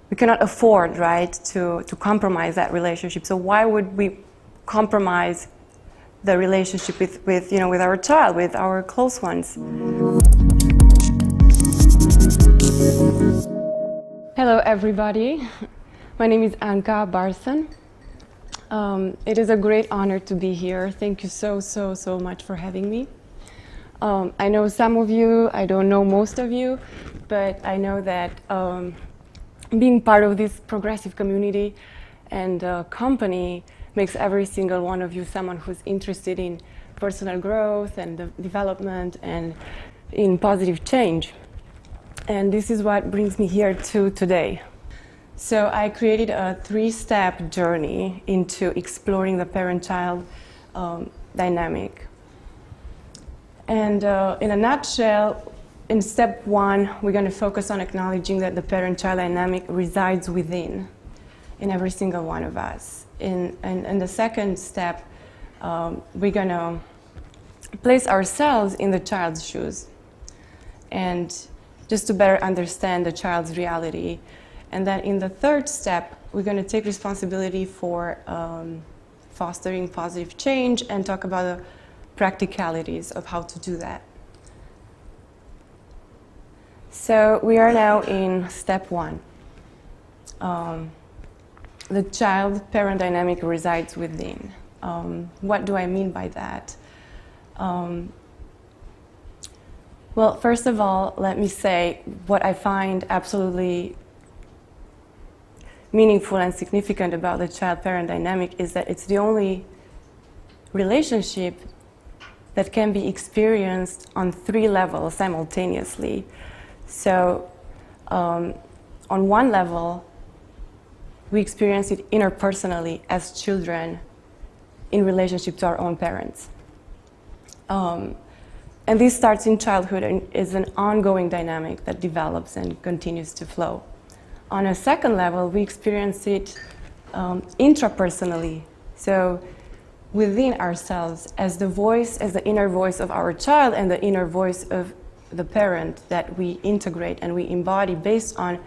we cannot afford, right, to compromise that relationship. So why would we compromise the relationship with our child, with our close ones? Hello, everybody. My name is Anca Bârsan. It is a great honor to be here. Thank you so much for having me. I know some of you, I don't know most of you, but I know that being part of this progressive community and company makes every single one of you someone who's interested in personal growth and development and in positive change. And this is what brings me here to today. So I created a 3-step journey into exploring the parent-child dynamic. And in a nutshell, in step 1, we're going to focus on acknowledging that the parent-child dynamic resides within, in every single one of us. In the second step, we're going to place ourselves in the child's shoes, and just to better understand the child's reality. And then in the third step, we're going to take responsibility for fostering positive change and talk about the practicalities of how to do that. So we are now in step 1. The child-parent dynamic resides within. What do I mean by that? Well, first of all, let me say what I find absolutely meaningful and significant about the child-parent dynamic is that it's the only relationship that can be experienced on 3 levels simultaneously. So on one level, we experience it interpersonally as children in relationship to our own parents. And this starts in childhood and is an ongoing dynamic that develops and continues to flow. On a second level, we experience it intrapersonally. So within ourselves, as the inner voice of our child and the inner voice of the parent that we integrate and we embody based on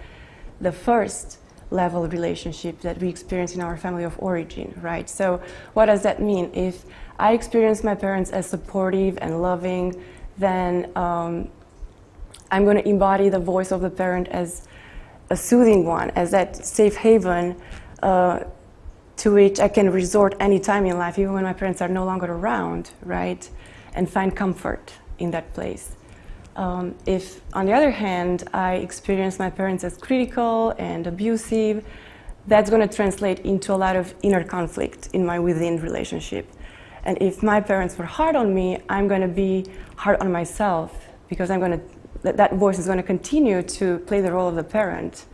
the first level relationship that we experience in our family of origin, right? So what does that mean? If I experience my parents as supportive and loving, then I'm going to embody the voice of the parent as a soothing one, as that safe haven to which I can resort any time in life, even when my parents are no longer around, right? And find comfort in that place. If, on the other hand, I experience my parents as critical and abusive, that's going to translate into a lot of inner conflict in my within relationship. And if my parents were hard on me, I'm going to be hard on myself because that voice is going to continue to play the role of the parent.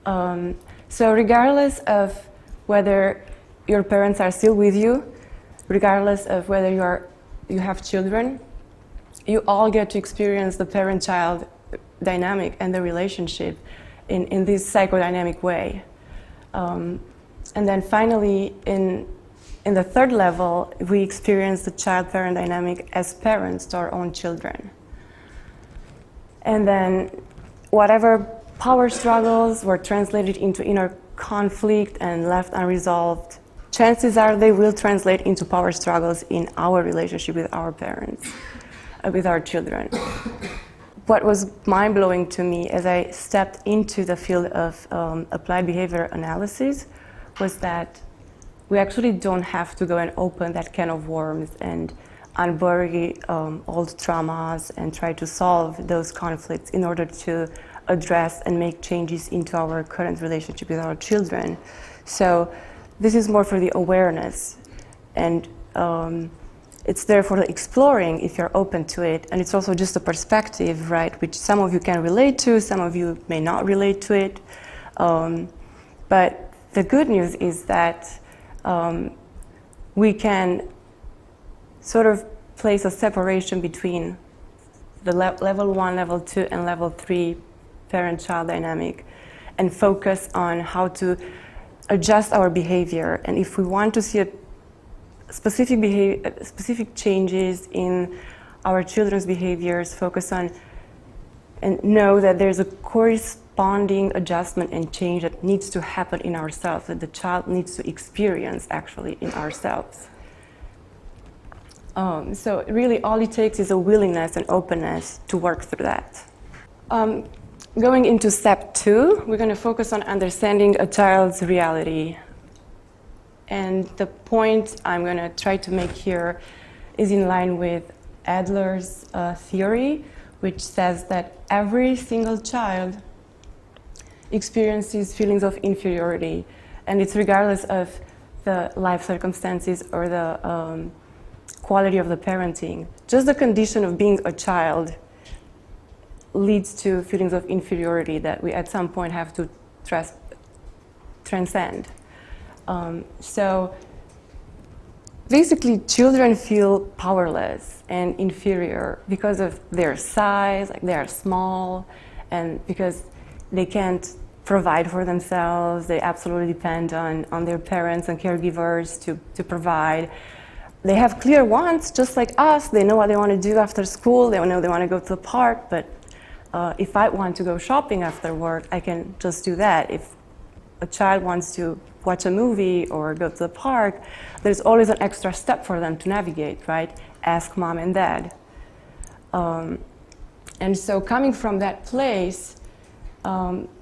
So regardless of whether your parents are still with you, regardless of whether you have children, you all get to experience the parent-child dynamic and the relationship in this psychodynamic way. And then finally, in the third level, we experience the child-parent dynamic as parents to our own children. And then whatever power struggles were translated into inner conflict and left unresolved, chances are they will translate into power struggles in our relationship with our parents, with our children. What was mind-blowing to me as I stepped into the field of applied behavior analysis was that we actually don't have to go and open that can of worms and unbury old traumas and try to solve those conflicts in order to address and make changes into our current relationship with our children. So this is more for the awareness, and it's there for the exploring if you're open to it, and it's also just a perspective, right, which some of you can relate to, some of you may not relate to it. But the good news is that we can sort of place a separation between the level 1, level 2, and level 3 parent-child dynamic and focus on how to adjust our behavior. And if we want to see a specific changes in our children's behaviors, focus on and know that there's a corresponding adjustment and change that needs to happen in ourselves, that the child needs to experience actually in ourselves. So really all it takes is a willingness and openness to work through that. Going into step 2, we're going to focus on understanding a child's reality. And the point I'm going to try to make here is in line with Adler's theory, which says that every single child experiences feelings of inferiority, and it's regardless of the life circumstances or the quality of the parenting. Just the condition of being a child leads to feelings of inferiority that we at some point have to transcend. So basically, children feel powerless and inferior because of their size, like they are small, and because they can't provide for themselves. They absolutely depend on their parents and caregivers to provide. They have clear wants, just like us. They know what they want to do after school. They know they want to go to the park, but if I want to go shopping after work, I can just do that. If a child wants to watch a movie or go to the park, there's always an extra step for them to navigate, right? Ask mom and dad. And so coming from that place,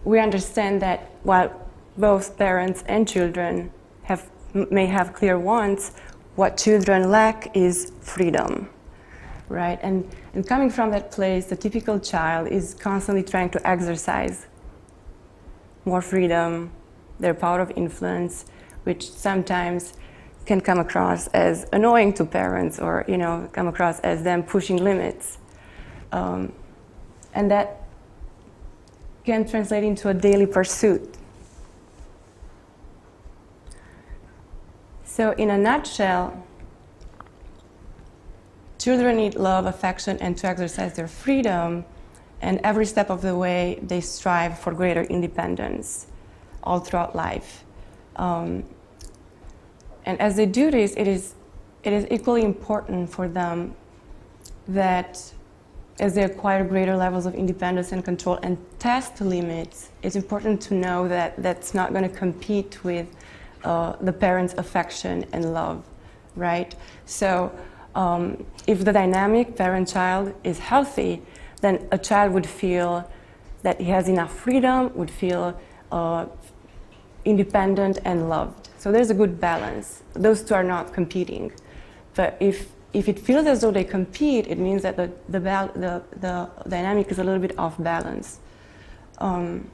we understand that while both parents and children may have clear wants, what children lack is freedom, right? And coming from that place, the typical child is constantly trying to exercise more freedom, their power of influence, which sometimes can come across as annoying to parents, or come across as them pushing limits, and that can translate into a daily pursuit. So in a nutshell, children need love, affection, and to exercise their freedom, and every step of the way they strive for greater independence all throughout life. And as they do this, it is equally important for them that as they acquire greater levels of independence and control and test limits, it's important to know that that's not going to compete with the parent's affection and love, right? So if the dynamic parent-child is healthy, then a child would feel that he has enough freedom, would feel independent and loved. So there's a good balance. Those two are not competing. But if it feels as though they compete, it means that the dynamic is a little bit off balance. And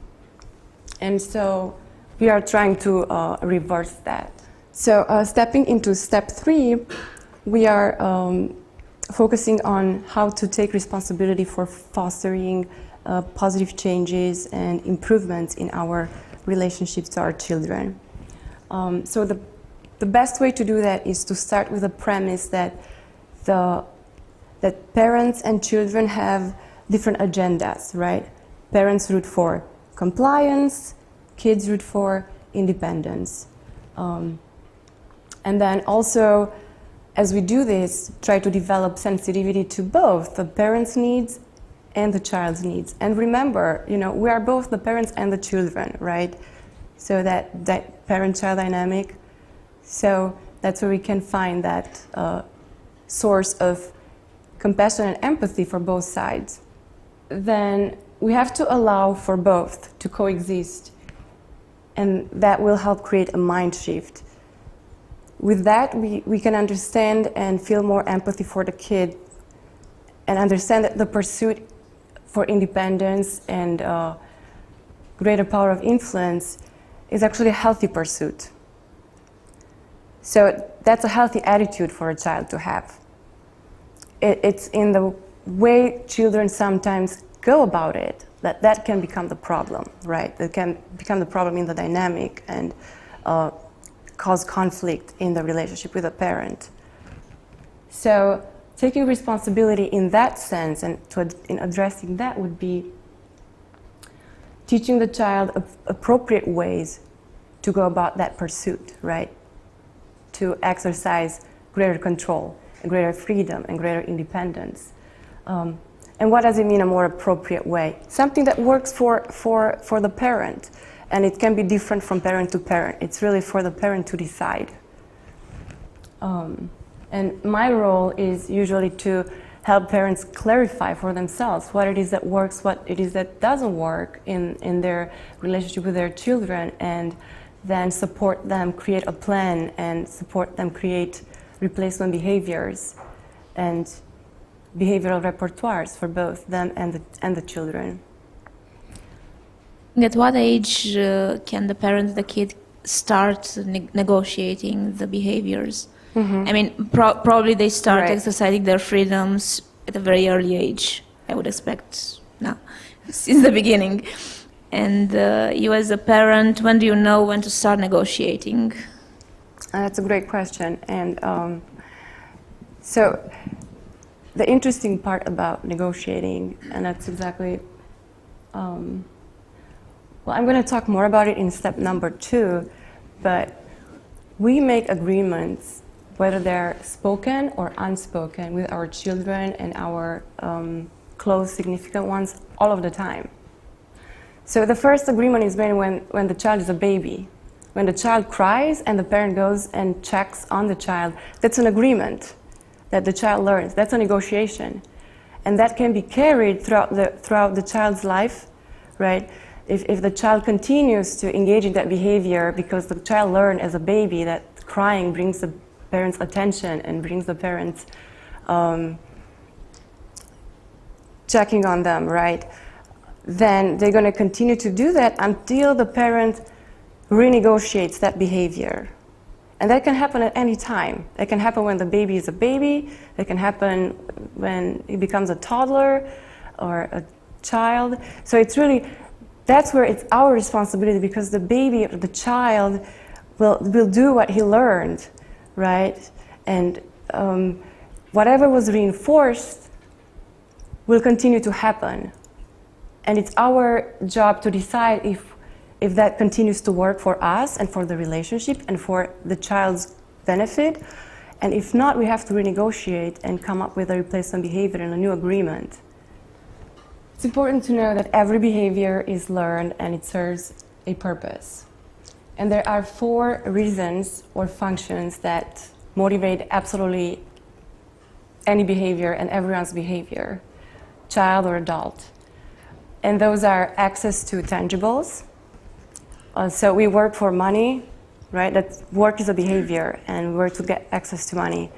so we are trying to reverse that. So stepping into step 3, we are focusing on how to take responsibility for fostering positive changes and improvements in our relationships to our children. So the best way to do that is to start with the premise that parents and children have different agendas, right? Parents root for compliance, kids root for independence. And then also, as we do this, try to develop sensitivity to both the parents' needs and the child's needs. And remember, we are both the parents and the children, right? So that parent-child dynamic. So that's where we can find that source of compassion and empathy for both sides. Then we have to allow for both to coexist, and that will help create a mind shift. With that, we can understand and feel more empathy for the kid and understand that the pursuit for independence and greater power of influence is actually a healthy pursuit. So that's a healthy attitude for a child to have. It's in the way children sometimes go about it that can become the problem, right? That can become the problem in the dynamic and cause conflict in the relationship with a parent. So taking responsibility in that sense and in addressing that would be teaching the child appropriate ways to go about that pursuit, right? To exercise greater control and greater freedom and greater independence. And what does it mean a more appropriate way? Something that works for the parent. And it can be different from parent to parent. It's really for the parent to decide. And my role is usually to help parents clarify for themselves what it is that works, what it is that doesn't work in their relationship with their children, and then support them create a plan and support them create replacement behaviors and behavioral repertoires for both them and the children. At what age can the parent, the kid, start negotiating the behaviors? I mean, probably they start exercising their freedoms at a very early age, I would expect now, since the beginning. And you as a parent, when do you know when to start negotiating? That's a great question. And so the interesting part about negotiating, and that's exactly, well, I'm going to talk more about it in step number 2, but we make agreements, whether they're spoken or unspoken, with our children and our close significant ones all of the time. So the first agreement is made when the child is a baby. When the child cries and the parent goes and checks on the child, that's an agreement that the child learns. That's a negotiation. And that can be carried throughout the child's life, right? If the child continues to engage in that behavior because the child learned as a baby that crying brings the parents' attention and brings the parents checking on them, right? Then they're going to continue to do that until the parent renegotiates that behavior. And that can happen at any time. It can happen when the baby is a baby. It can happen when he becomes a toddler or a child. So it's really, that's where it's our responsibility, because the baby or the child will do what he learned, right? And whatever was reinforced will continue to happen. And it's our job to decide if that continues to work for us and for the relationship and for the child's benefit. And if not, we have to renegotiate and come up with a replacement behavior and a new agreement. It's important to know that every behavior is learned and it serves a purpose. And there are 4 reasons or functions that motivate absolutely any behavior and everyone's behavior, child or adult. And those are access to tangibles. So we work for money, right? That work is a behavior, and we work to get access to money.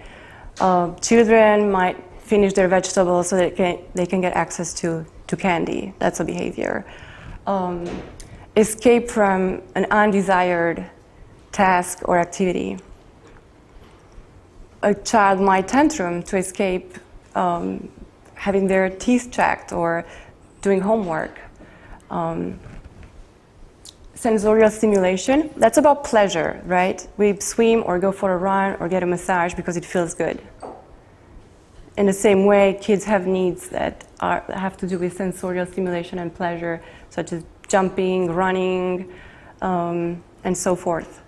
Children might finish their vegetables so they can get access to candy. That's a behavior. Escape from an undesired task or activity. A child might tantrum to escape having their teeth checked or doing homework. Sensorial stimulation, that's about pleasure, right? We swim or go for a run or get a massage because it feels good. In the same way, kids have needs that have to do with sensorial stimulation and pleasure, such as jumping, running, and so forth.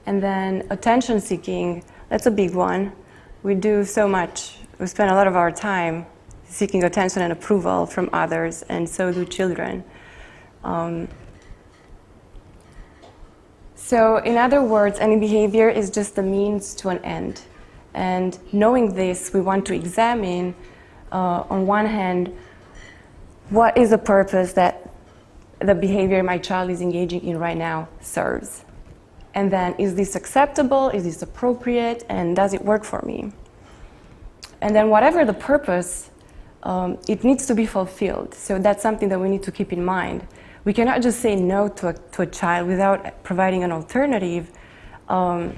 And then attention seeking, that's a big one. We do so much. We spend a lot of our time seeking attention and approval from others, and so do children. So in other words, any behavior is just a means to an end. And knowing this, we want to examine, on one hand, what is the purpose that the behavior my child is engaging in right now serves? And then, is this acceptable? Is this appropriate? And does it work for me? And then whatever the purpose, it needs to be fulfilled. So that's something that we need to keep in mind. We cannot just say no to a child without providing an alternative or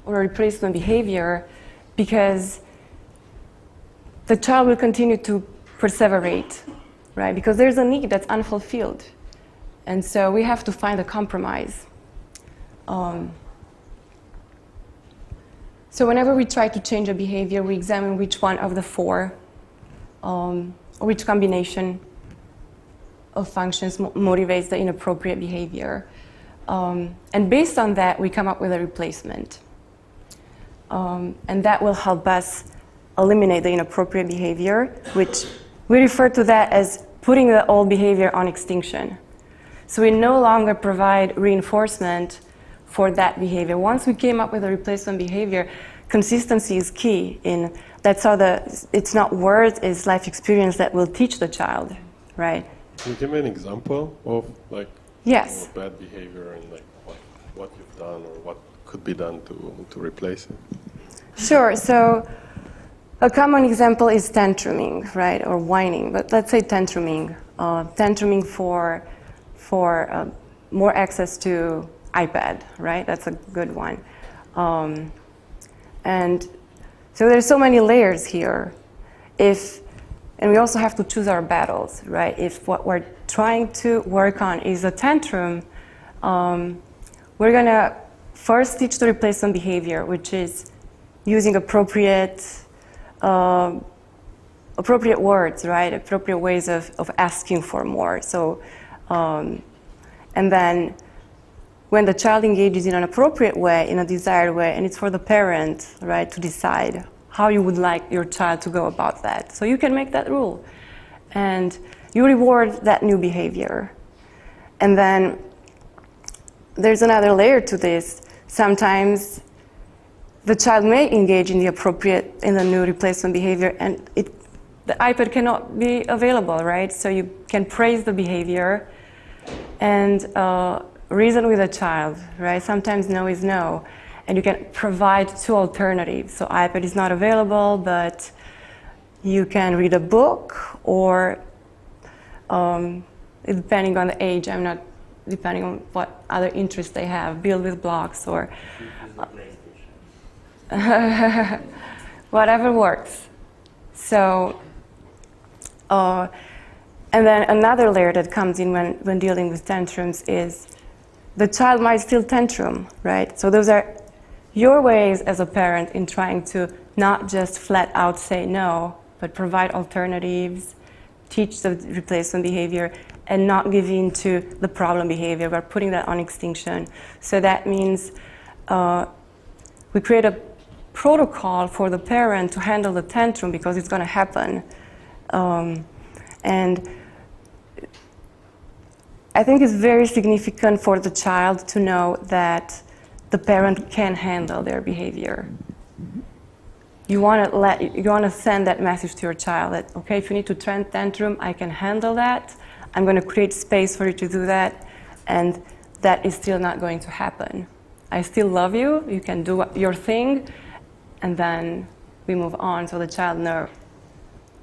a replacement behavior, because the child will continue to perseverate, right? Because there's a need that's unfulfilled. And so we have to find a compromise. So whenever we try to change a behavior, we examine which one of the 4, or which combination of functions motivates the inappropriate behavior. And based on that, we come up with a replacement. And that will help us eliminate the inappropriate behavior, which we refer to that as putting the old behavior on extinction. So we no longer provide reinforcement for that behavior. Once we came up with a replacement behavior, consistency is key. That's how it's not words, it's life experience that will teach the child, right? Can you give me an example of Yes. bad behavior and what you've done or what could be done to replace it? Sure. So a common example is tantruming, right, or whining. But let's say tantruming. Tantruming for more access to iPad, right? That's a good one. And so there's so many layers here. And we also have to choose our battles, right? If what we're trying to work on is a tantrum, we're gonna first teach the replacement behavior, which is using appropriate words, right? Appropriate ways of asking for more. So, and then when the child engages in an appropriate way, in a desired way, and it's for the parent, right, to decide how you would like your child to go about that. So you can make that rule. And you reward that new behavior. And then there's another layer to this. Sometimes the child may engage in the new replacement behavior, and the iPad cannot be available, right? So you can praise the behavior and reason with the child, right? Sometimes no is no. And you can provide two alternatives. So iPad is not available, but you can read a book, or depending on the age, depending on what other interests they have, build with blocks or whatever works. So, and then another layer that comes in when dealing with tantrums is the child might still tantrum, right? So those are your ways as a parent in trying to not just flat out say no, but provide alternatives, teach the replacement behavior, and not give in to the problem behavior. We're putting that on extinction. So that means we create a protocol for the parent to handle the tantrum because it's going to happen. And I think it's very significant for the child to know that the parent can handle their behavior. You want to send that message to your child that, okay, if you need to tantrum, I can handle that. I'm going to create space for you to do that, and that is still not going to happen. I still love you. You can do your thing, and then we move on. So the child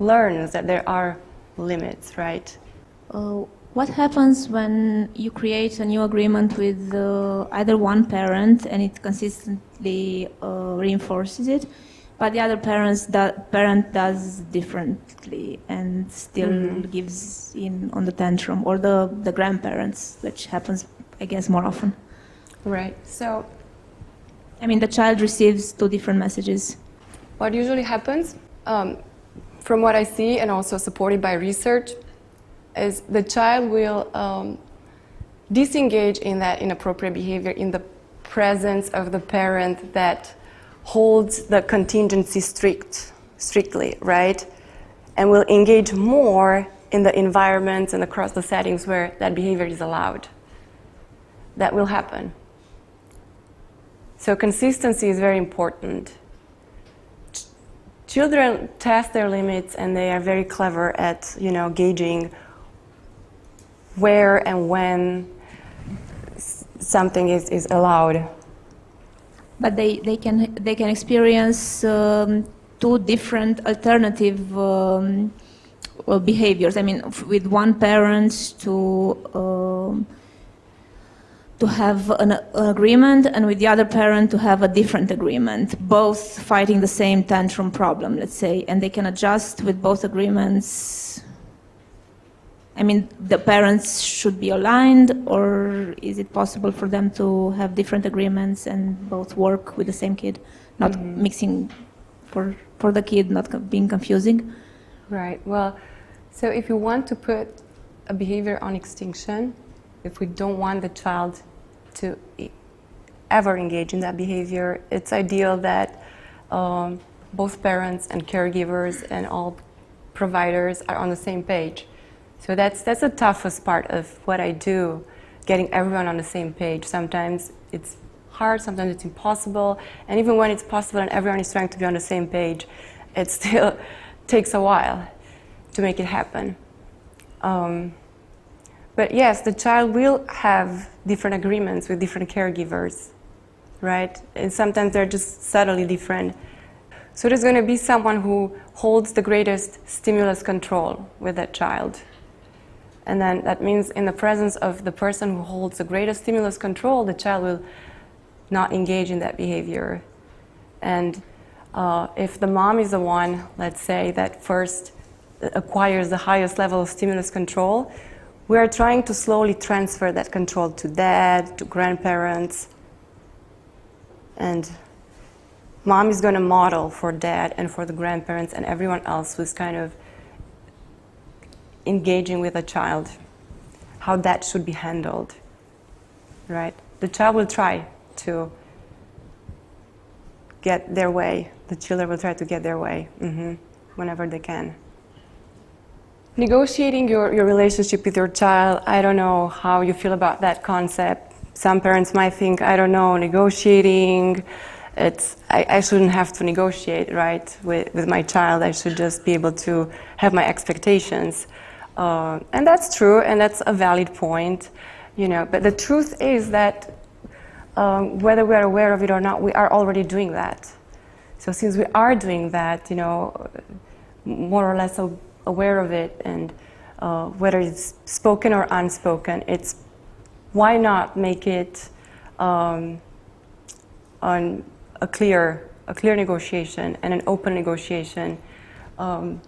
learns that there are limits, right? What happens when you create a new agreement with either one parent and it consistently reinforces it, but the other parent does differently and still gives in on the tantrum, or the grandparents, which happens, I guess, more often? Right. So, I mean, the child receives two different messages. What usually happens, from what I see and also supported by research, is the child will disengage in that inappropriate behavior in the presence of the parent that holds the contingency strictly, right? And will engage more in the environments and across the settings where that behavior is allowed. That will happen. So consistency is very important. Children test their limits, and they are very clever at, gauging where and when something is allowed. But they can experience two different alternative behaviors. I mean, with one parent to have an agreement, and with the other parent to have a different agreement, both fighting the same tantrum problem, let's say, and they can adjust with both agreements. I mean, the parents should be aligned, or is it possible for them to have different agreements and both work with the same kid, not mixing for the kid, not being confusing? Right. Well, so if you want to put a behavior on extinction, if we don't want the child to ever engage in that behavior, it's ideal that both parents and caregivers and all providers are on the same page. So that's the toughest part of what I do, getting everyone on the same page. Sometimes it's hard, sometimes it's impossible, and even when it's possible and everyone is trying to be on the same page, it still takes a while to make it happen. But yes, the child will have different agreements with different caregivers, right? And sometimes they're just subtly different. So there's going to be someone who holds the greatest stimulus control with that child. And then that means in the presence of the person who holds the greatest stimulus control, the child will not engage in that behavior. And if the mom is the one, let's say, that first acquires the highest level of stimulus control, we are trying to slowly transfer that control to dad, to grandparents. And mom is going to model for dad and for the grandparents and everyone else who's kind of engaging with a child, how that should be handled, right? The child will try to get their way. The children will try to get their way whenever they can. Negotiating your relationship with your child, I don't know how you feel about that concept. Some parents might think, I don't know, negotiating, I shouldn't have to negotiate, right, with my child. I should just be able to have my expectations. And that's true, and that's a valid point, you know. But the truth is that whether we're aware of it or not, we are already doing that. So since we are doing that, you know, more or less aware of it, and whether it's spoken or unspoken, it's why not make it on a clear negotiation and an open negotiation. And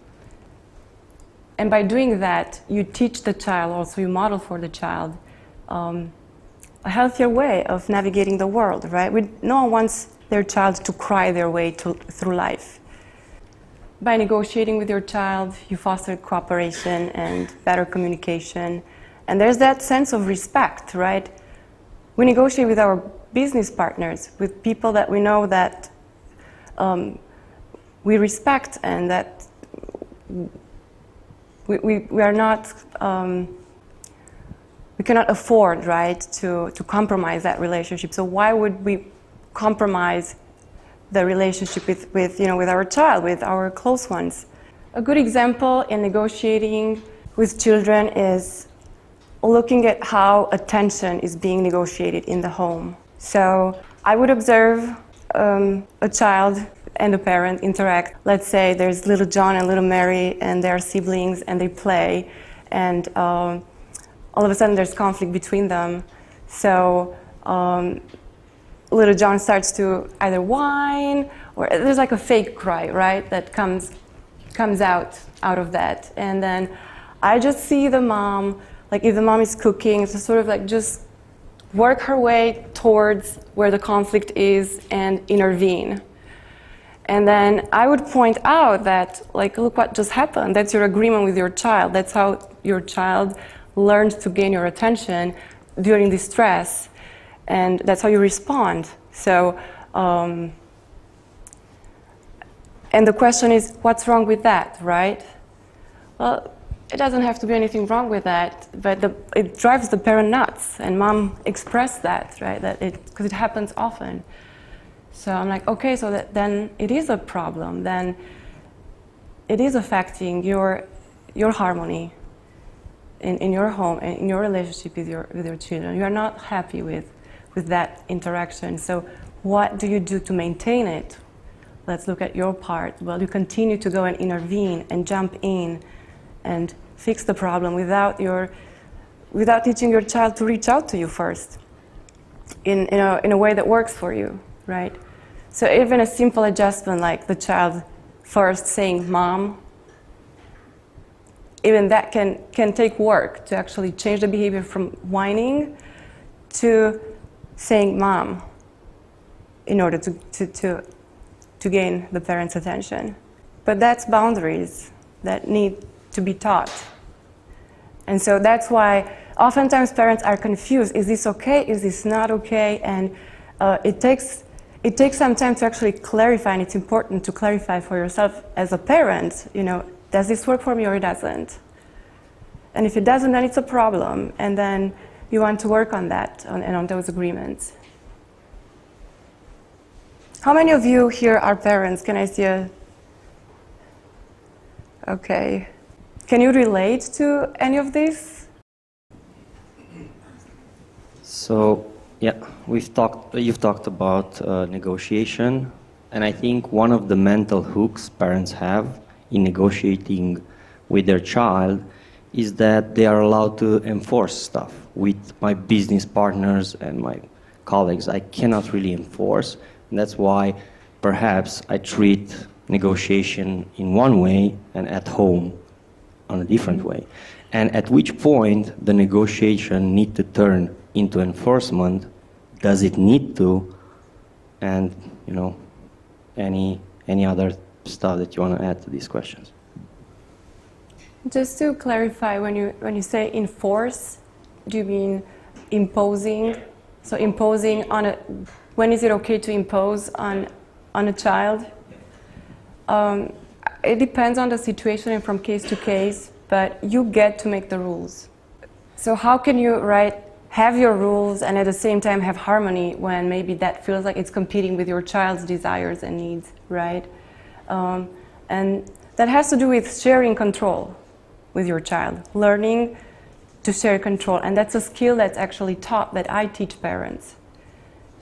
by doing that, you teach the child, also you model for the child, a healthier way of navigating the world, right? No one wants their child to cry their way through life. By negotiating with your child, you foster cooperation and better communication. And there's that sense of respect, right? We negotiate with our business partners, with people that we know that we respect and that we are not, we cannot afford, right, to compromise that relationship. So why would we compromise the relationship with our child, with our close ones? A good example in negotiating with children is looking at how attention is being negotiated in the home. So I would observe a child and a parent interact. Let's say there's little John and little Mary and they're siblings and they play, and all of a sudden there's conflict between them. So little John starts to either whine, or there's like a fake cry, right, that comes out of that. And then I just see the mom, like if the mom is cooking, to sort of like just work her way towards where the conflict is and intervene. And then I would point out that, like, look what just happened. That's your agreement with your child. That's how your child learned to gain your attention during the stress. And that's how you respond. So, and the question is, what's wrong with that, right? Well, it doesn't have to be anything wrong with that, but it drives the parent nuts. And mom expressed that, right? Because it happens often. So I'm like, okay, so then it is a problem. Then it is affecting your harmony in your home and in your relationship with your children. You are not happy with that interaction. So what do you do to maintain it? Let's look at your part. Well, you continue to go and intervene and jump in and fix the problem without teaching your child to reach out to you first in a way that works for you, right? So even a simple adjustment like the child first saying mom, even that can take work to actually change the behavior from whining to saying mom in order to gain the parent's attention. But that's boundaries that need to be taught. And so that's why oftentimes parents are confused. Is this okay? Is this not okay? And it takes it takes some time to actually clarify, and it's important to clarify for yourself as a parent, does this work for me or it doesn't? And if it doesn't, then it's a problem, and then you want to work on that and on those agreements. How many of you here are parents? Can I see a... Okay. Can you relate to any of this? So, yeah, you've talked about negotiation, and I think one of the mental hooks parents have in negotiating with their child is that they are allowed to enforce stuff. With my business partners and my colleagues, I cannot really enforce, and that's why perhaps I treat negotiation in one way and at home on a different way. And at which point the negotiation need to turn into enforcement? Does it need to? And any other stuff that you want to add to these questions? Just to clarify, when you say enforce, do you mean imposing? So imposing when is it okay to impose on a child? It depends on the situation and from case to case, but you get to make the rules. So how can you have your rules and at the same time have harmony when maybe that feels like it's competing with your child's desires and needs, right? And that has to do with sharing control with your child, learning to share control. And that's a skill that's actually taught, that I teach parents,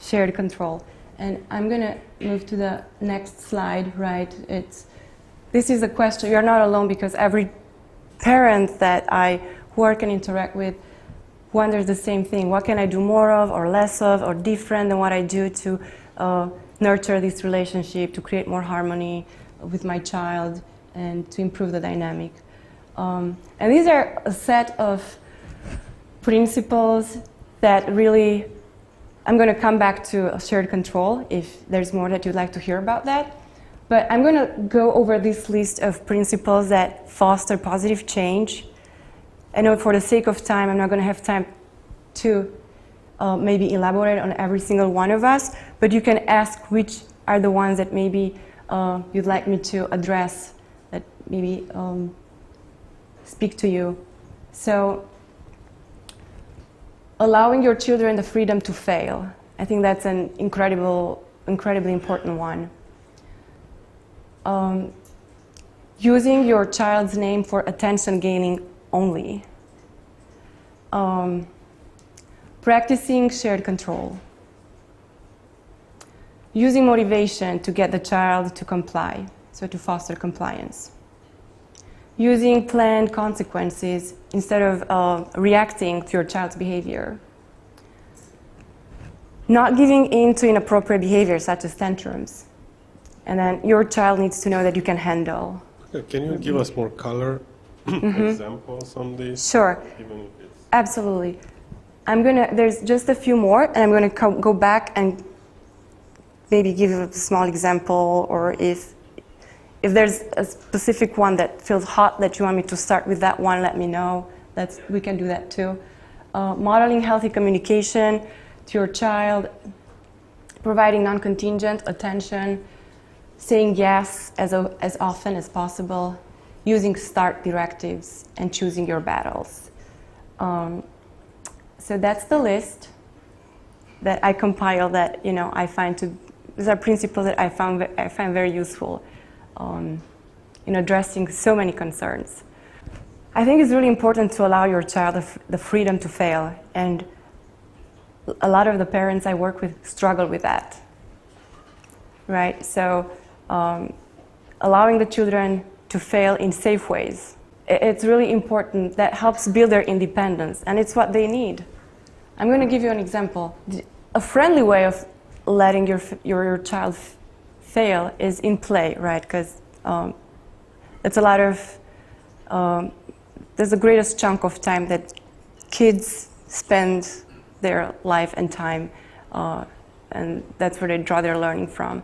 shared control. And I'm going to move to the next slide, right? This is a question, you're not alone, because every parent that I work and interact with wonders the same thing. What can I do more of or less of or different than what I do to nurture this relationship, to create more harmony with my child and to improve the dynamic? And these are a set of principles that really, I'm going to come back to shared control if there's more that you'd like to hear about that. But I'm going to go over this list of principles that foster positive change. I know for the sake of time, I'm not going to have time to maybe elaborate on every single one of us, but you can ask which are the ones that maybe you'd like me to address, that maybe speak to you. So, allowing your children the freedom to fail. I think that's an incredibly important one. Using your child's name for attention gaining only. Practicing shared control. Using motivation to get the child to comply, so to foster compliance. Using planned consequences instead of reacting to your child's behavior. Not giving in to inappropriate behavior such as tantrums. And then your child needs to know that you can handle. Okay, can you give us more color examples on these? Sure. Even if it's... Absolutely. There's just a few more, and I'm going to go back and maybe give you a small example, or if there's a specific one that feels hot that you want me to start with that one, let me know. We can do that too. Modeling healthy communication to your child, providing non-contingent attention, saying yes as often as possible, using START directives, and choosing your battles. So that's the list that I compile that I find these are principles that I find very useful in addressing so many concerns. I think it's really important to allow your child the freedom to fail, and a lot of the parents I work with struggle with that, right? So allowing the children to fail in safe ways, it's really important. That helps build their independence, and it's what they need. I'm going to give you an example. A friendly way of letting your child fail is in play, right? Because it's a lot of, there's the greatest chunk of time that kids spend their life and time, and that's where they draw their learning from.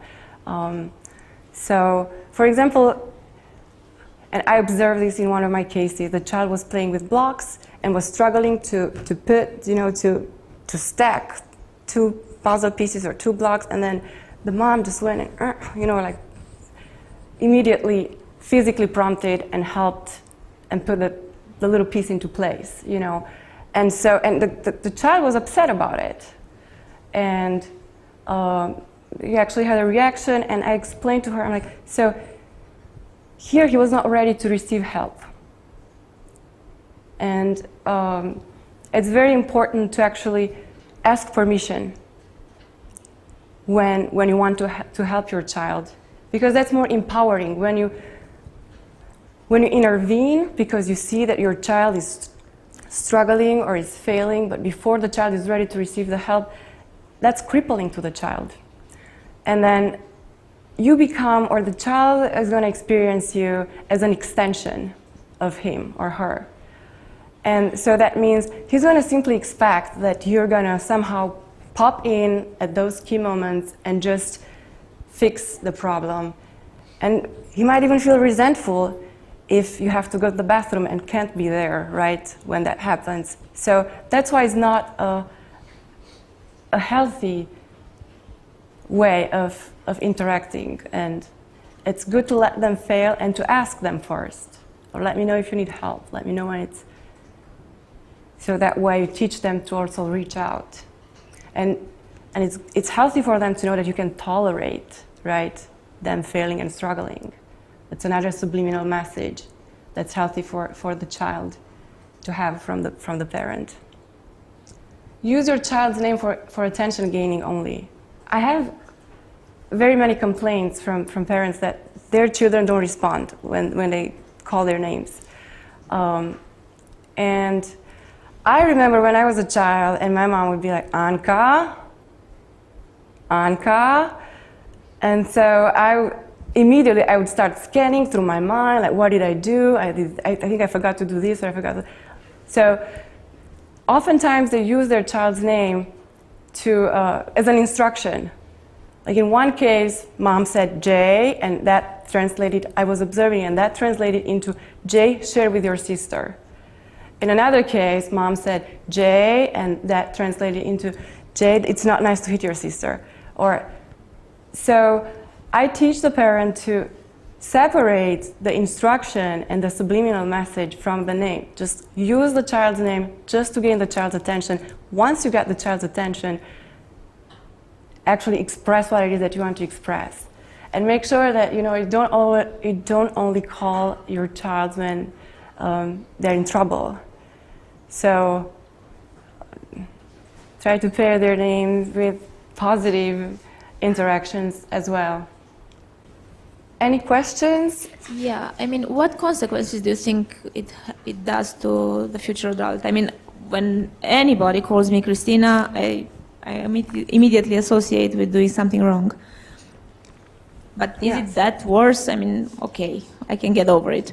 So, for example, and I observed this in one of my cases, the child was playing with blocks and was struggling to stack two puzzle pieces or two blocks, and then the mom just went and, like immediately physically prompted and helped and put the little piece into place, And so, and the child was upset about it. And he actually had a reaction, and I explained to her, I'm like, so here he was not ready to receive help. And it's very important to actually ask permission when you want to help your child, because that's more empowering. When you intervene because you see that your child is struggling or is failing, but before the child is ready to receive the help, that's crippling to the child. And then you become, or the child is going to experience you as an extension of him or her. And so that means he's going to simply expect that you're going to somehow pop in at those key moments and just fix the problem. And he might even feel resentful if you have to go to the bathroom and can't be there, right, when that happens. So that's why it's not a healthy way of interacting. And it's good to let them fail and to ask them first. Or let me know if you need help. Let me know when it's... So that way you teach them to also reach out. And it's healthy for them to know that you can tolerate, right, them failing and struggling. It's another subliminal message that's healthy for the child to have from the parent. Use your child's name for attention gaining only. I have very many complaints from parents that their children don't respond when they call their names. And I remember when I was a child and my mom would be like, Anca, Anca. And so immediately I would start scanning through my mind, like, what did I do? I think I forgot to do this, or I forgot to... So oftentimes they use their child's name as an instruction. Like in one case, mom said J, and that translated, I was observing, and that translated into J, share with your sister. In another case, mom said J, and that translated into J, it's not nice to hit your sister. So I teach the parent to separate the instruction and the subliminal message from the name. Just use the child's name just to gain the child's attention. Once you get the child's attention, actually express what it is that you want to express. And make sure that you don't only call your child when they're in trouble. So try to pair their names with positive interactions as well. Any questions? Yeah, I mean, what consequences do you think it does to the future adult? I mean, when anybody calls me Christina, I immediately associate with doing something wrong. But is it that worse? I mean, okay, I can get over it.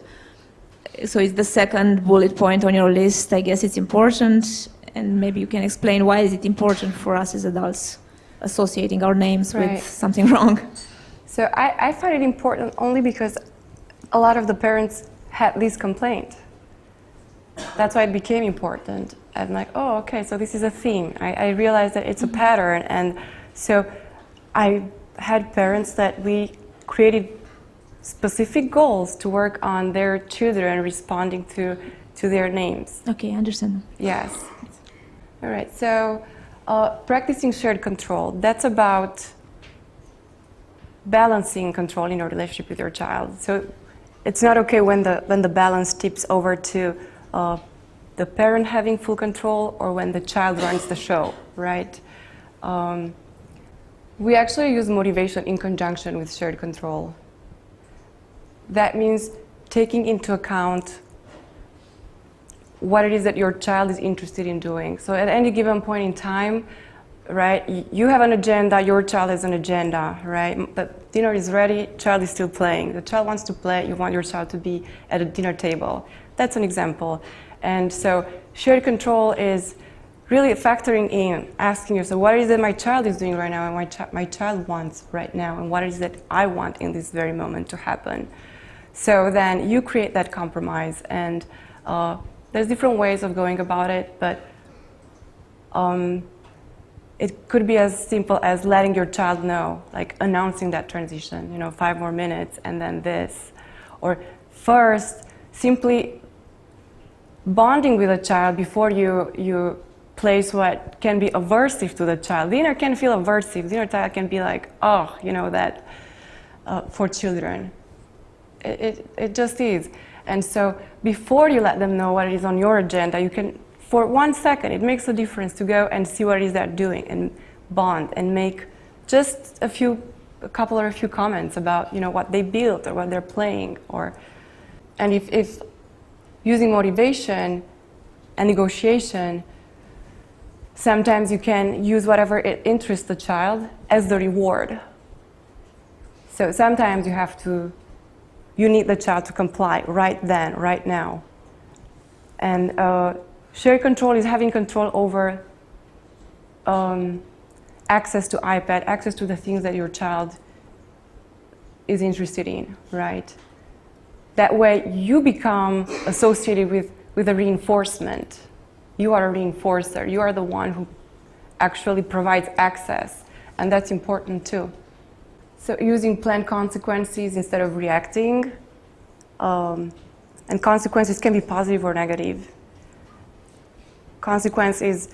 So it's the second bullet point on your list. I guess it's important, and maybe you can explain why is it important for us as adults associating our names with something wrong. So I find it important only because a lot of the parents had this complaint. That's why it became important. I'm like, oh, okay, so this is a theme. I realized that it's a pattern. And so I had parents that we created specific goals to work on their children responding to their names. Okay, I understand. Yes. All right, so practicing shared control. That's about balancing control in your relationship with your child. So it's not okay when the balance tips over to the parent having full control or when the child runs the show, right? We actually use motivation in conjunction with shared control. That means taking into account what it is that your child is interested in doing. So at any given point in time, right, you have an agenda, your child has an agenda, right? The dinner is ready, child is still playing. The child wants to play, you want your child to be at a dinner table. That's an example. And so shared control is really factoring in, asking yourself, what is it my child is doing right now and my child wants right now, and what is it I want in this very moment to happen? So then you create that compromise, and there's different ways of going about it, but it could be as simple as letting your child know, like announcing that transition, 5 more minutes and then this. Or first, simply bonding with a child before you place what can be aversive to the child. Dinner can feel aversive. Dinner time can be like, oh, that for children. It just is. And so before you let them know what is on your agenda, you can, for 1 second, it makes a difference to go and see what it is they're doing and bond and make just a few comments about what they built or what they're playing. And if using motivation and negotiation, sometimes you can use whatever it interests the child as the reward. So sometimes you need the child to comply right then, right now. And shared control is having control over access to iPad, access to the things that your child is interested in, right? That way you become associated with a reinforcement. You are a reinforcer. You are the one who actually provides access, and that's important too. So using planned consequences instead of reacting, and consequences can be positive or negative. Consequences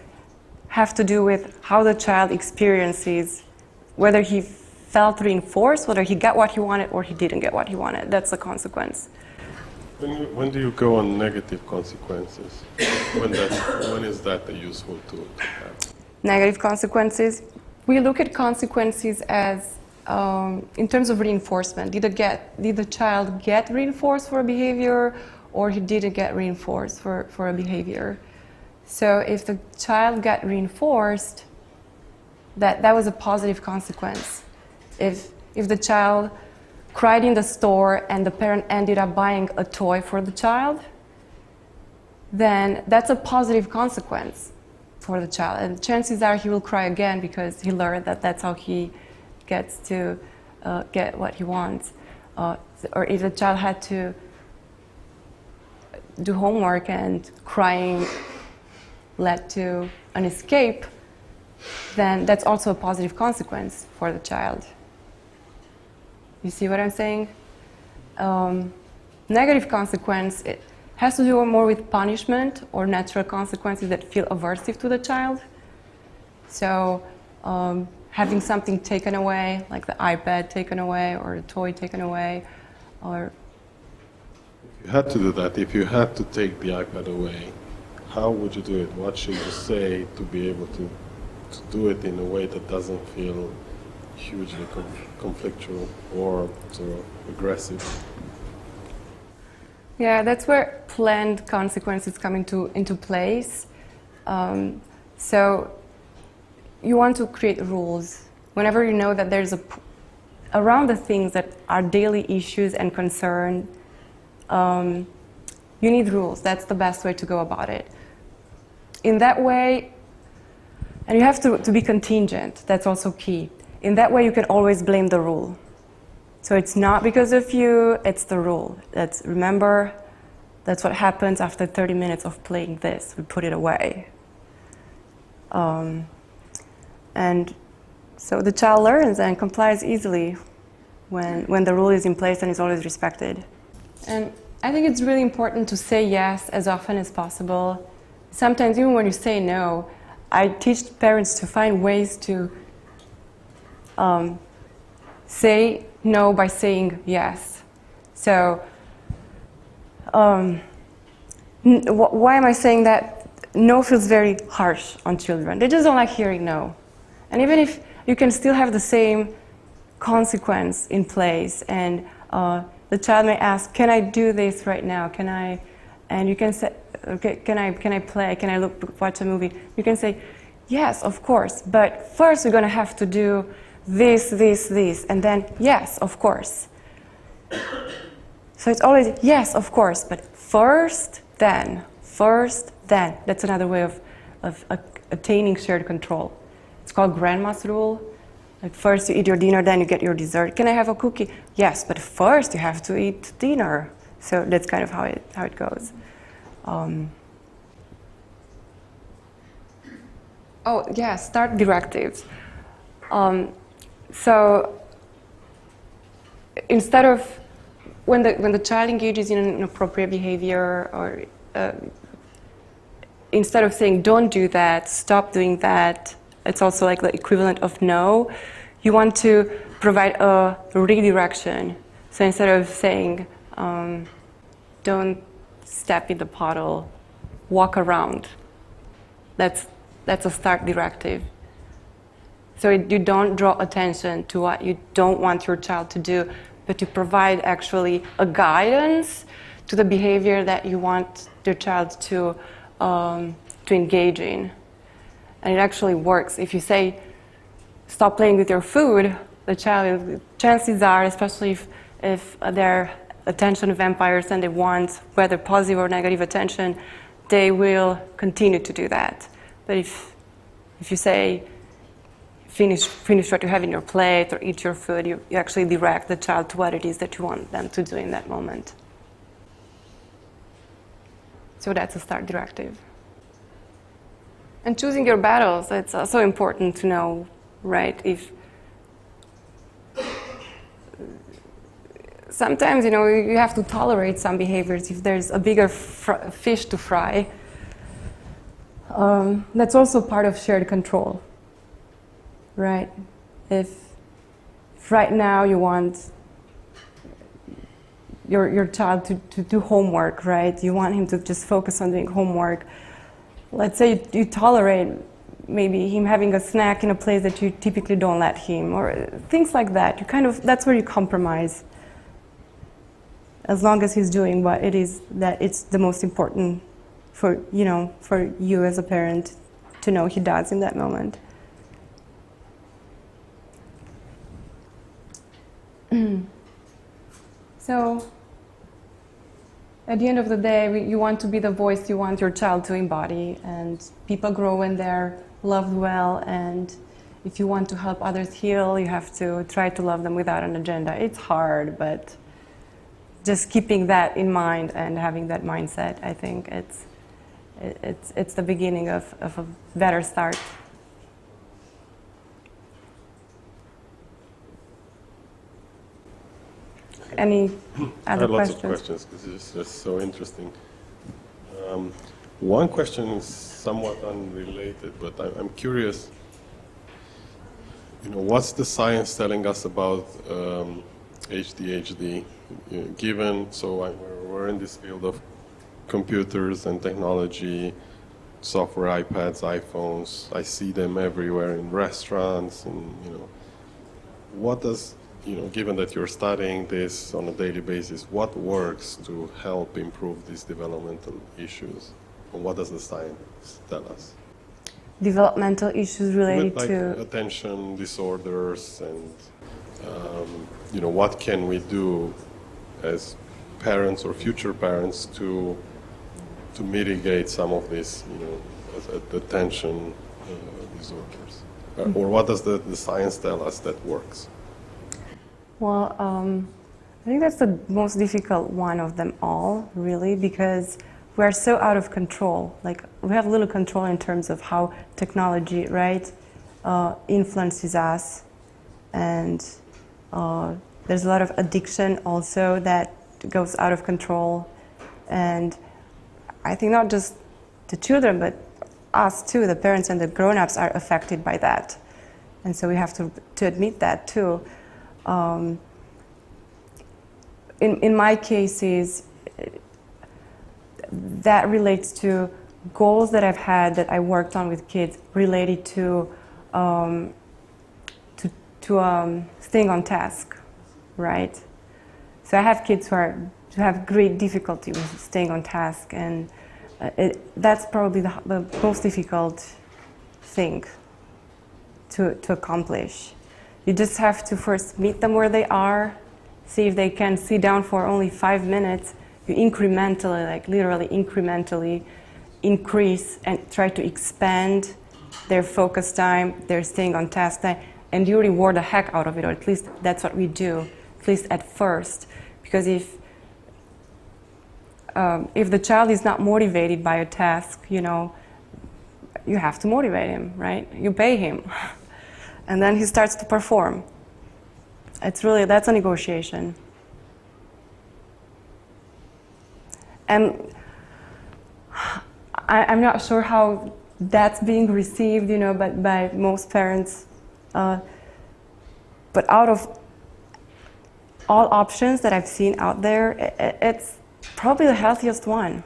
have to do with how the child experiences, whether he felt reinforced, whether he got what he wanted or he didn't get what he wanted. That's the consequence. When do you go on negative consequences? When is that a useful tool to have? Negative consequences. We look at consequences as in terms of reinforcement. Did the child get reinforced for a behavior, or he didn't get reinforced for a behavior? So if the child got reinforced, that was a positive consequence. If the child cried in the store and the parent ended up buying a toy for the child, then that's a positive consequence for the child. And chances are he will cry again because he learned that that's how he gets to get what he wants. Or if the child had to do homework and crying led to an escape, then that's also a positive consequence for the child. You see what I'm saying? Negative consequence, it has to do more with punishment or natural consequences that feel aversive to the child. So having something taken away, like the iPad taken away or the toy taken away, or... If you had to do that, if you had to take the iPad away, how would you do it? What should you say to be able to do it in a way that doesn't feel hugely conflictual or sort of aggressive? Yeah, that's where planned consequences come into place. So you want to create rules. Whenever you know that there's around the things that are daily issues and concern, you need rules. That's the best way to go about it. In that way, and you have to be contingent. That's also key. In that way, you can always blame the rule. So it's not because of you, it's the rule. Remember, that's what happens after 30 minutes of playing this. We put it away. And so the child learns and complies easily when the rule is in place and is always respected. And I think it's really important to say yes as often as possible. Sometimes even when you say no, I teach parents to find ways to say no by saying yes. So why am I saying that? No feels very harsh on children. They just don't like hearing no. And even if you can still have the same consequence in place, and the child may ask, can I do this right now? Can I? And you can say, okay, can I play? Can I watch a movie? You can say, yes, of course, but first we're going to have to do this, and then yes, of course. So it's always yes, of course, but first, then. That's another way of attaining shared control. It's called grandma's rule. Like first you eat your dinner, then you get your dessert. Can I have a cookie? Yes, but first you have to eat dinner. So that's kind of how it goes. Oh, yeah, start directives. So instead of when the child engages in an inappropriate behavior, or instead of saying don't do that, stop doing that, it's also like the equivalent of no. You want to provide a redirection. So instead of saying don't step in the puddle, walk around. That's a start directive. So you don't draw attention to what you don't want your child to do, but to provide actually a guidance to the behavior that you want your child to engage in. And it actually works. If you say, stop playing with your food, the child, chances are, especially if they're attention vampires and they want whether positive or negative attention, they will continue to do that. But if you say, finish what you have in your plate or eat your food, you actually direct the child to what it is that you want them to do in that moment. So that's a start directive. And choosing your battles, it's also important to know, right? If sometimes, you have to tolerate some behaviors if there's a bigger fish to fry. That's also part of shared control, right? If right now you want your child to do homework, right? You want him to just focus on doing homework. Let's say you tolerate maybe him having a snack in a place that you typically don't let him, or things like that. That's where you compromise. As long as he's doing what it is that it's the most important for you as a parent to know he does in that moment. So at the end of the day, you want to be the voice you want your child to embody, and people grow when they're loved well, and if you want to help others heal, you have to try to love them without an agenda. It's hard, but just keeping that in mind and having that mindset, I think it's the beginning of a better start. Any other questions? I have lots of questions because it's just so interesting. One question is somewhat unrelated, but I'm curious. What's the science telling us about ADHD? We're in this field of computers and technology, software, iPads, iPhones. I see them everywhere in restaurants, and what does given that you're studying this on a daily basis, what works to help improve these developmental issues? And what does the science tell us? Developmental issues related to attention disorders, and what can we do as parents or future parents to mitigate some of these attention disorders? Or what does the science tell us that works? Well, I think that's the most difficult one of them all, really, because we're so out of control. Like, we have little control in terms of how technology, right, influences us, and there's a lot of addiction also that goes out of control. And I think not just the children, but us too, the parents and the grown-ups, are affected by that. And so we have to admit that too. In my cases, that relates to goals that I've had that I worked on with kids related to staying on task, right? So I have kids who have great difficulty with staying on task, and that's probably the most difficult thing to accomplish. You just have to first meet them where they are, see if they can sit down for only 5 minutes. You incrementally, like literally incrementally, increase and try to expand their focus time, their staying on task time, and you reward the heck out of it, or at least that's what we do, at least at first. Because if the child is not motivated by a task, you have to motivate him, right? You pay him. And then he starts to perform. That's a negotiation. And I'm not sure how that's being received, but by most parents. But out of all options that I've seen out there, it's probably the healthiest one.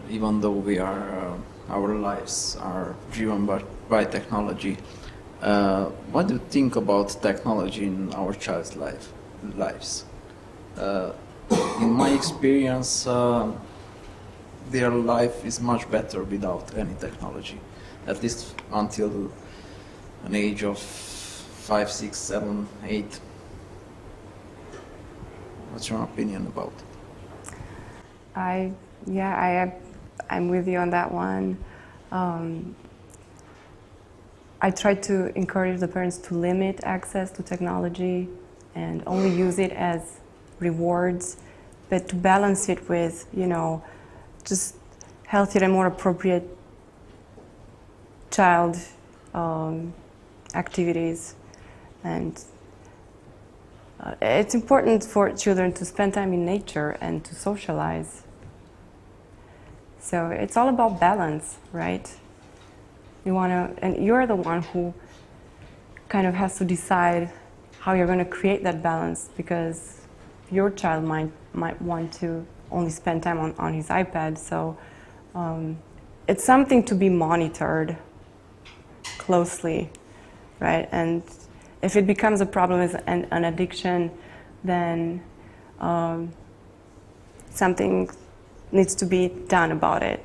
Even though our lives are driven by technology, what do you think about technology in our child's lives? In my experience, their life is much better without any technology, at least until an age of 5, 6, 7, 8. What's your opinion about it? I'm with you on that one. I try to encourage the parents to limit access to technology and only use it as rewards, but to balance it with, just healthier and more appropriate child activities. And it's important for children to spend time in nature and to socialize. So it's all about balance, right? And you're the one who kind of has to decide how you're going to create that balance, because your child might want to only spend time on his iPad. So it's something to be monitored closely, right? And if it becomes a problem as an addiction, then something needs to be done about it.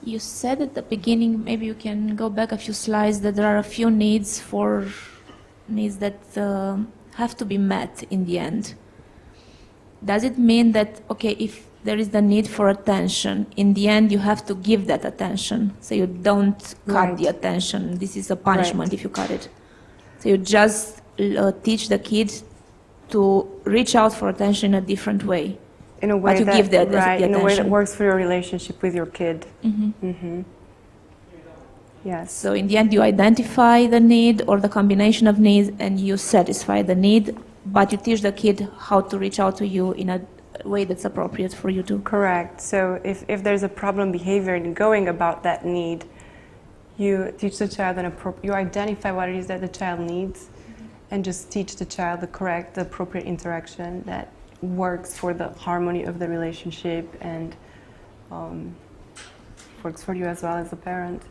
You said at the beginning, maybe you can go back a few slides, that there are a few needs that have to be met in the end. Does it mean that, okay, if there is the need for attention, in the end you have to give that attention, so you don't cut the attention? This is a punishment if you cut it. So you just teach the kid to reach out for attention in a different way. In a way but you give the in a way that attention. works for your relationship with your kid. Yes. So in the end, you identify the need or the combination of needs, and you satisfy the need, but you teach the kid how to reach out to you in a way that's appropriate for you too. Correct. So if there's a problem behavior in going about that need, you teach the child you identify what it is that the child needs, and just teach the child the appropriate interaction that works for the harmony of the relationship and works for you as well as a parent.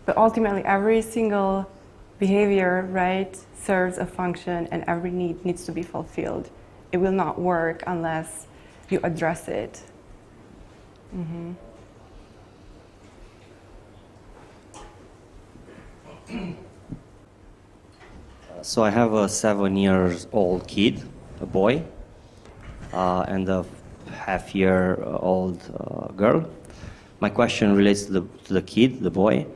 But ultimately, every single behavior, right, serves a function, and every need needs to be fulfilled. It will not work unless you address it. So I have a 7-year-old kid, a boy, and a half-year-old girl. My question relates to the kid, the boy.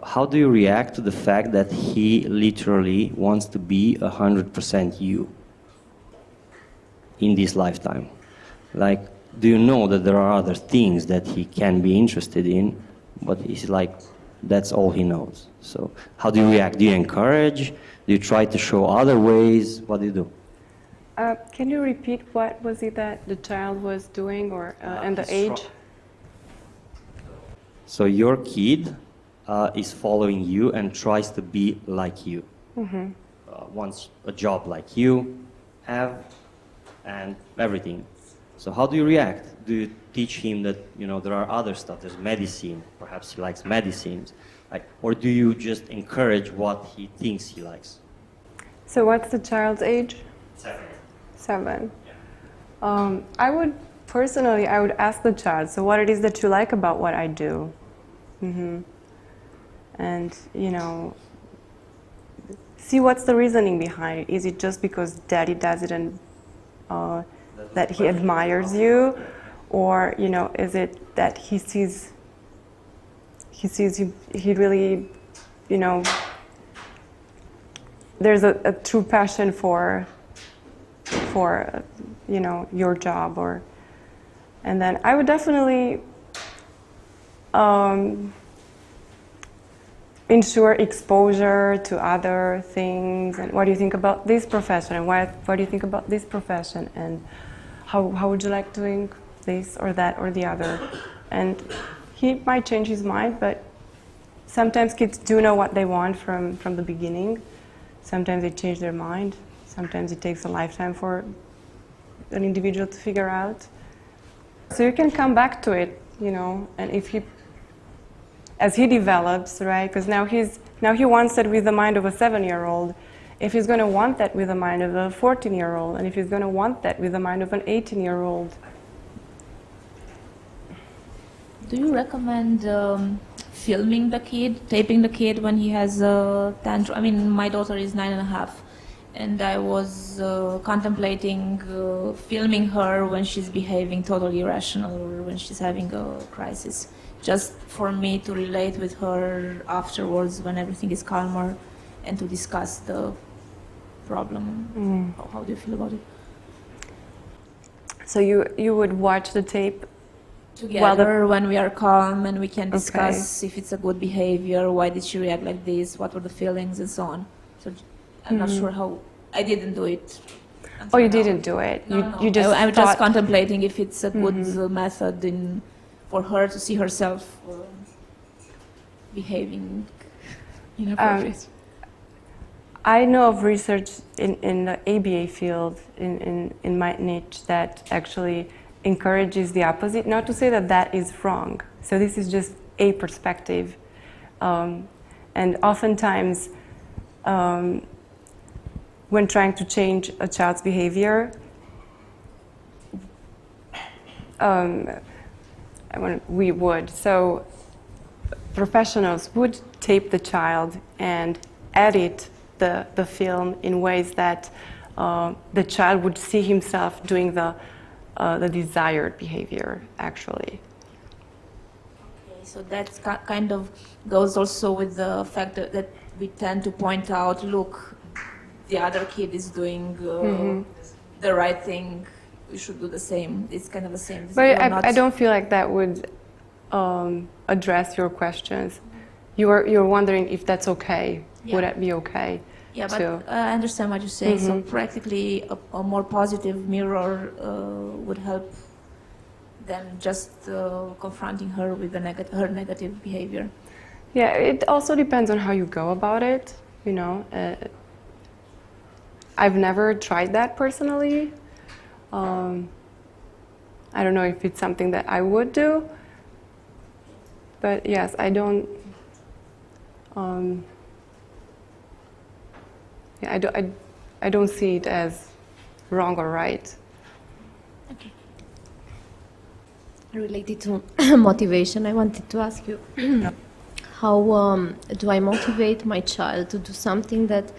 How do you react to the fact that he literally wants to be 100% you in this lifetime? Like, do you know that there are other things that he can be interested in, but he's like, that's all he knows? So how do you react? Do you encourage? Do you try to show other ways? What do you do? Can you repeat what was it that the child was doing, and the age? So your kid is following you and tries to be like you. Wants a job like you have, and everything. So how do you react? Do you teach him that there are other stuff? There's medicine. Perhaps he likes medicines, or do you just encourage what he thinks he likes? So what's the child's age? 7. 7. I would ask the child, so what it is that you like about what I do? And, see what's the reasoning behind it. Is it just because daddy does it and that he admires you? Or, is it that he he sees he really, you know, there's a true passion for you know, your job, and then I would definitely ensure exposure to other things. And what do you think about this profession? And what do you think about this profession? And how would you like doing this or that or the other? And he might change his mind, but sometimes kids do know what they want from the beginning. Sometimes they change their mind. Sometimes it takes a lifetime for an individual to figure out. So you can come back to it, you know, and as he develops, right? Because now he wants that with the mind of a 7-year-old. If he's going to want that with the mind of a 14-year-old, and if he's going to want that with the mind of an 18-year-old. Do you recommend filming the kid, taping the kid when he has a tantrum? I mean, my daughter is 9.5, and I was contemplating filming her when she's behaving totally irrational or when she's having a crisis, just for me to relate with her afterwards when everything is calmer and to discuss the problem. How do you feel about it? So you would watch the tape together when we are calm and we can discuss if it's a good behavior, why did she react like this, what were the feelings, and so on. So I'm not sure how. I didn't do it. Oh, you didn't do it. You just. I'm just contemplating if it's a good method for her to see herself behaving inappropriate. I know of research in the ABA field, in my niche, that actually encourages the opposite. Not to say that that is wrong. So this is just a perspective. And oftentimes, when trying to change a child's behavior, we would. So professionals would tape the child and edit the film in ways that the child would see himself doing the desired behavior, actually. Okay, so that kind of goes also with the fact that we tend to point out, look, the other kid is doing the right thing, we should do the same. It's kind of the same. But I don't feel like that would address your questions. You're wondering if that's okay. Yeah. Would that be okay? Yeah, but I understand what you say. So practically a more positive mirror would help than just confronting her with her negative behavior. Yeah, it also depends on how you go about it, you know. I've never tried that personally. I don't know if it's something that I would do, but yes, I don't. I don't see it as wrong or right. Okay. Related to motivation, I wanted to ask you, how do I motivate my child to do something that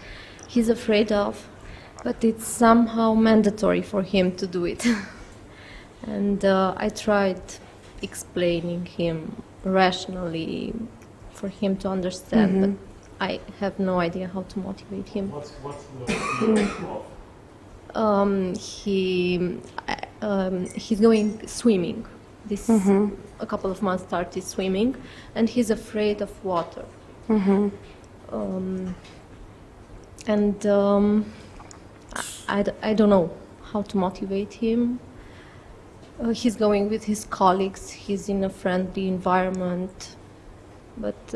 he's afraid of, but it's somehow mandatory for him to do it? And I tried explaining him rationally for him to understand, but I have no idea how to motivate him. What's the He's going swimming. A couple of months started swimming, and he's afraid of water. I don't know how to motivate him. He's going with his colleagues. He's in a friendly environment, but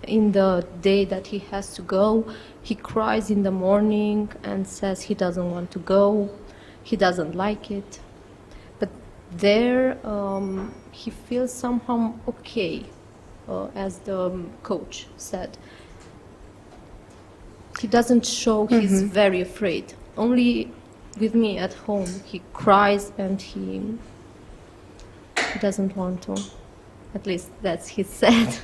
in the day that he has to go, he cries in the morning and says he doesn't want to go. He doesn't like it. But there, he feels somehow okay, as the coach said. He doesn't show he's very afraid. Only with me at home, he cries and he doesn't want to. At least that's he said.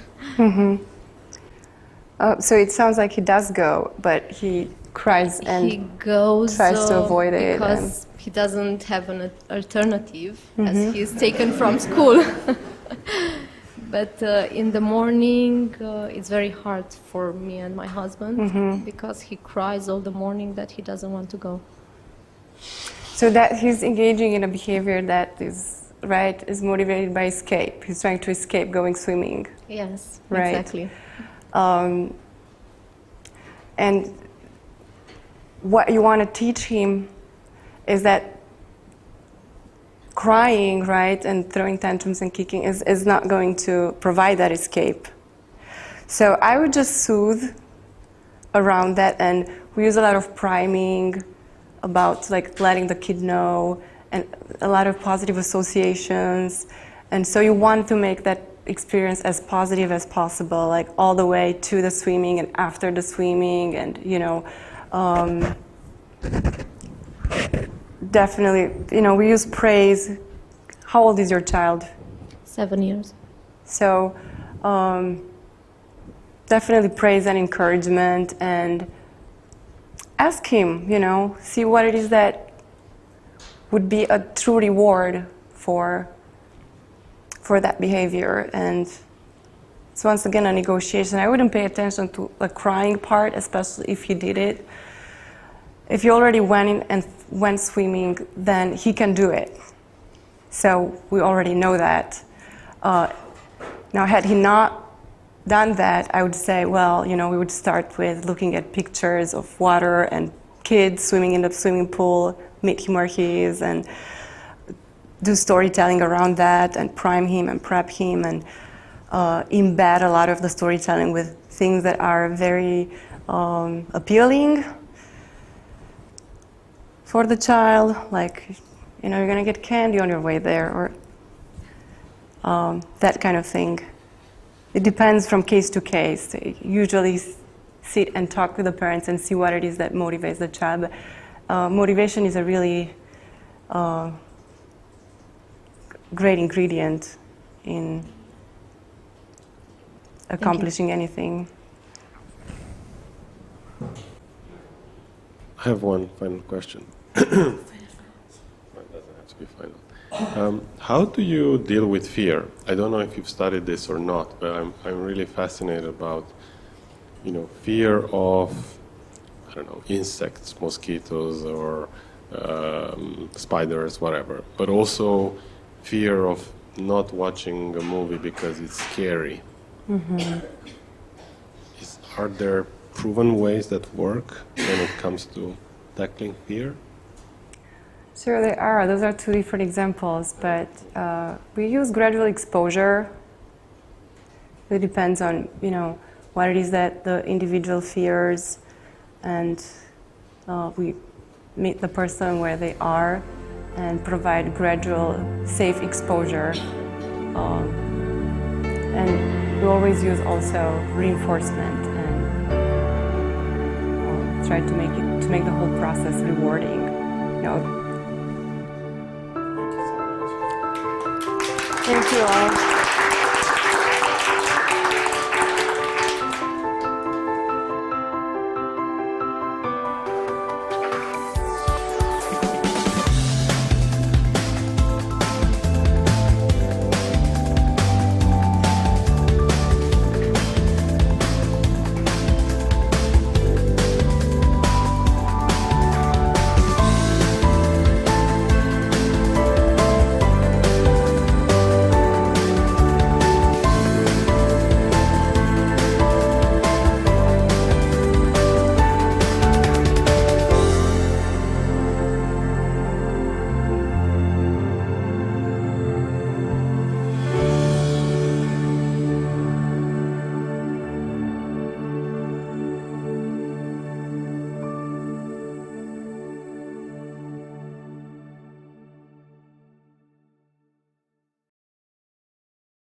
So it sounds like he does go, but he cries and he goes, tries to avoid it. Because he doesn't have an alternative, as he's taken from school. But in the morning, it's very hard for me and my husband because he cries all the morning that he doesn't want to go. So that he's engaging in a behavior that is, right, is motivated by escape. He's trying to escape going swimming. Yes, Right. exactly. And what you want to teach him is that crying, right, and throwing tantrums and kicking is not going to provide that escape. So I would just soothe around that, and we use a lot of priming about like letting the kid know, and a lot of positive associations. And so you want to make that experience as positive as possible, like all the way to the swimming and after the swimming, and definitely, we use praise. How old is your child? 7 years. So definitely praise and encouragement, and ask him, see what it is that would be a true reward for that behavior. And it's once again a negotiation. I wouldn't pay attention to the crying part, especially if he did it. If he already went in and went swimming, then he can do it. So we already know that. Now, had he not done that, I would say, well, we would start with looking at pictures of water and kids swimming in the swimming pool, meet him where he is, and do storytelling around that, and prime him and prep him, and embed a lot of the storytelling with things that are very appealing for the child, like, you're going to get candy on your way there, or that kind of thing. It depends from case to case. Usually sit and talk with the parents and see what it is that motivates the child. Motivation is a really great ingredient in accomplishing anything. I have one final question. It doesn't have to be final. How do you deal with fear? I don't know if you've studied this or not, but I'm really fascinated about, fear of, insects, mosquitoes, or spiders, whatever. But also fear of not watching a movie because it's scary. Mm-hmm. Are there proven ways that work when it comes to tackling fear? Sure, there are. Those are two different examples, but we use gradual exposure. It depends on, what it is that the individual fears, and we meet the person where they are and provide gradual, safe exposure. And we always use also reinforcement and try to make the whole process rewarding. Thank you all.